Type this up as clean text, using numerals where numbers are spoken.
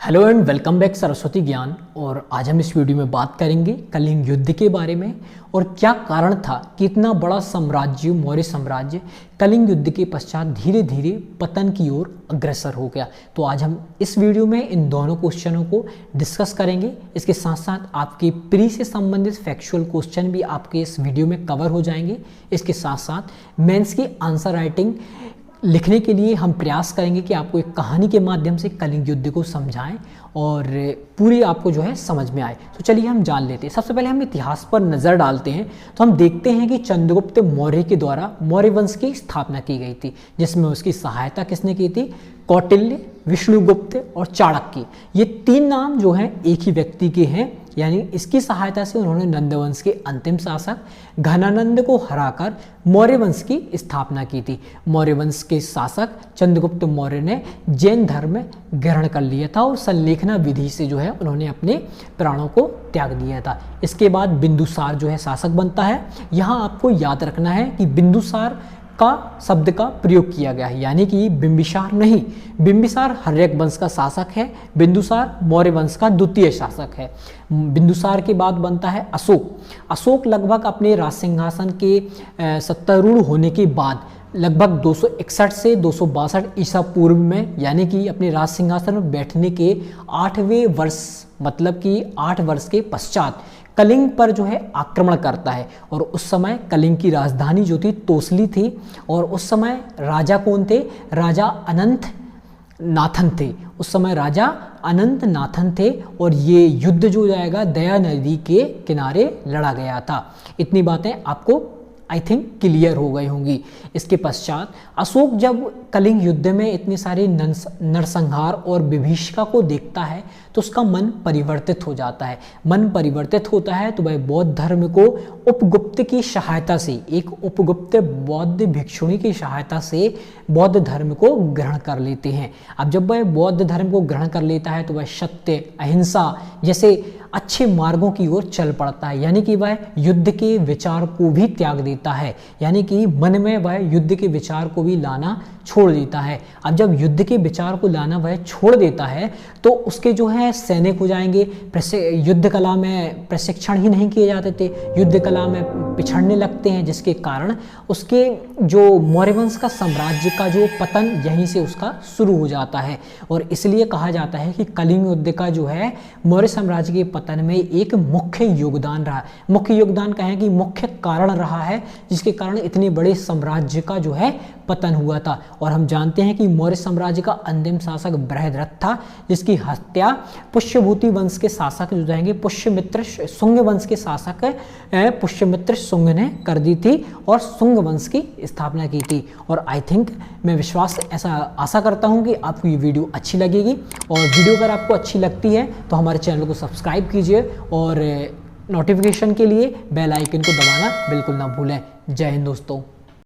Hello and welcome back Saraswati ज्ञान। और आज हम इस वीडियो में बात करेंगे कलिंग युद्ध के बारे में और क्या कारण था कि इतना बड़ा साम्राज्य मौर्य साम्राज्य कलिंग युद्ध के पश्चात धीरे धीरे पतन की ओर अग्रसर हो गया। तो आज हम इस वीडियो में इन दोनों क्वेश्चनों को डिस्कस करेंगे। इसके साथ साथ आपके प्री से संबंधित फैक्चुअल क्वेश्चन भी आपके इस वीडियो में कवर हो जाएंगे। इसके साथ साथ मेंस की आंसर राइटिंग लिखने के लिए हम प्रयास करेंगे कि आपको एक कहानी के माध्यम से कलिंग युद्ध को समझाएं और पूरी आपको जो है समझ में आए। तो चलिए हम जान लेते हैं। सबसे पहले हम इतिहास पर नज़र डालते हैं तो हम देखते हैं कि चंद्रगुप्त मौर्य के द्वारा मौर्य वंश की स्थापना की गई थी, जिसमें उसकी सहायता किसने की थी? कौटिल्य, विष्णुगुप्त और चाणक्य। ये तीन नाम जो हैं एक ही व्यक्ति के हैं, यानी इसकी सहायता से उन्होंने नंदवंश के अंतिम शासक घनानंद को हराकर मौर्य वंश की स्थापना की थी। मौर्य वंश के शासक चंद्रगुप्त मौर्य ने जैन धर्म ग्रहण कर लिया था और संलेखना विधि से जो है उन्होंने अपने प्राणों को त्याग दिया था। इसके बाद बिंदुसार जो है शासक बनता है। यहाँ आपको याद रखना है कि बिंदुसार का शब्द का प्रयोग किया गया है, यानी कि बिंबिसार नहीं। बिंबिसार हर्यक वंश का शासक है, बिंदुसार मौर्य वंश का द्वितीय शासक है। बिंदुसार के बाद बनता है अशोक। अशोक लगभग अपने राज सिंहासन के सत्तारूढ़ होने के बाद लगभग 261 से 262 ईसा पूर्व में, यानी कि अपने राज सिंहासन में बैठने के 8वें वर्ष मतलब कि 8 वर्ष के पश्चात कलिंग पर जो है आक्रमण करता है। और उस समय कलिंग की राजधानी जो थी तोसली थी और उस समय राजा कौन थे? राजा अनंत नाथन थे। उस समय राजा अनंत नाथन थे और ये युद्ध जो जाएगा दया नदी के किनारे लड़ा गया था। इतनी बातें आपको आई थिंक क्लियर हो गई होंगी। इसके पश्चात अशोक जब कलिंग युद्ध में इतने सारे नरसंहार और विभीषिका को देखता है तो उसका मन परिवर्तित हो जाता है। मन परिवर्तित होता है तो वह बौद्ध धर्म को उपगुप्त की सहायता से, एक उपगुप्त बौद्ध भिक्षुणी की सहायता से बौद्ध धर्म को ग्रहण कर लेते हैं। अब जब वह बौद्ध धर्म को ग्रहण कर लेता है तो वह सत्य, अहिंसा जैसे अच्छे मार्गों की ओर चल पड़ता है, यानी कि वह युद्ध के विचार को भी त्याग देता है, यानी कि मन में वह युद्ध के विचार को भी लाना छोड़ देता है। अब जब युद्ध के विचार को लाना वह छोड़ देता है तो उसके जो है सैनिक हो जाएंगे, युद्ध कला में प्रशिक्षण ही नहीं किए जाते थे, युद्ध कला में पिछड़ने लगते हैं, जिसके कारण उसके जो मौर्य वंश का साम्राज्य का जो पतन यहीं से उसका शुरू हो जाता है। और इसलिए कहा जाता है कि कलिंग युद्ध का जो है मौर्य साम्राज्य के पतन में एक मुख्य योगदान रहा। मुख्य योगदान कहें कि मुख्य कारण रहा है जिसके कारण इतने बड़े साम्राज्य का जो है पतन हुआ था। और हम जानते हैं कि मौर्य साम्राज्य का अंतिम शासक बृहद्रथ था, जिसकी हत्या पुष्यभूति वंश के शासक जो रहेंगे पुष्यमित्र शुंग वंश के शासक पुष्यमित्र शुंग ने कर दी थी और शुंग वंश की स्थापना की थी। और आई थिंक मैं विश्वास ऐसा आशा करता हूं कि आपको ये वीडियो अच्छी लगेगी। और वीडियो अगर आपको अच्छी लगती है तो हमारे चैनल को सब्सक्राइब कीजिए और नोटिफिकेशन के लिए बेल आइकन को दबाना बिल्कुल ना भूलें। जय हिंद दोस्तों।